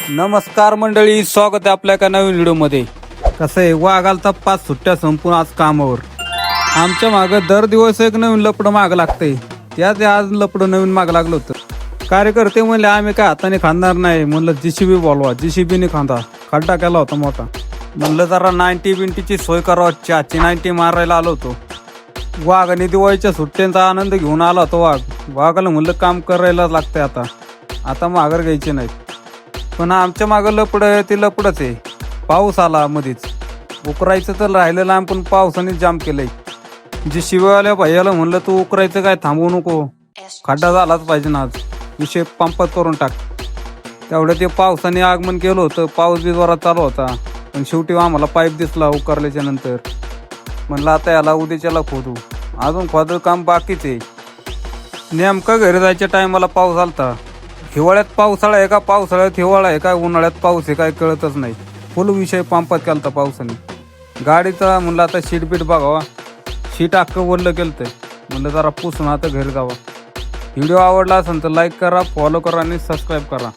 नमस्कार मंडळी, स्वागत आहे आपल्या एका नवीन व्हिडिओमध्ये. कसं आहे, वाघालता 5 सुट्ट्या संपून आज कामावर. आमच्या मागं दर दिवस एक नवीन लपडं मागं लागतंय. त्यात आज लपडं नवीन मागं लागलं होतं. कार्यकर्ते म्हणले आम्ही काय हाताने खांदणार नाही. म्हणलं JCB बोलवा. JCBने खांदा. खड्डा केला होता मोठा. म्हणलं जरा 90-बिंटीची सोय करावं. चहाची 90 मारायला आलो होतो. वाघाने दिवाळीच्या सुट्ट्यांचा आनंद घेऊन आला होता. वाघाला म्हणलं काम करायला लागतंय. आता माघार घ्यायचे नाही. पण आमच्या मागं लपडं ते लपडच आहे. पाऊस आला मध्येच. उकरायचं तर राहिलं लांब, पण पावसाने जाम केलंय. JCBवाल्या भैयाला म्हणलं तू उकरायचं काय थांबवू नको, खड्डा झालाच पाहिजे ना आज, विषय पंपात करून टाक. तेवढं ते पावसाने आगमन केलं होतं. पाऊस बी जोरात चालू होता. पण शेवटी आम्हाला पाईप दिसला उकरल्याच्या नंतर. म्हणलं आता याला उद्याच्याला खोदू. अजून खोदं काम बाकीच आहे. नेमका घरी जायच्या टायमाला पाऊस आलता. हिवाळ्यात पावसाळा आहे का, पावसाळ्यात हिवाळा आहे का, उन्हाळ्यात पाऊस आहे काय कळतच नाही. फुल विषय पंपात केलता पावसाने. गाडीचा म्हणलं आता शीट बीट बघावा. शीट अख्खं वरलं केलं. म्हणलं जरा पुसून आता घरी जावा. व्हिडिओ आवडला असेल तर लाईक करा, फॉलो करा आणि सबस्क्राईब करा.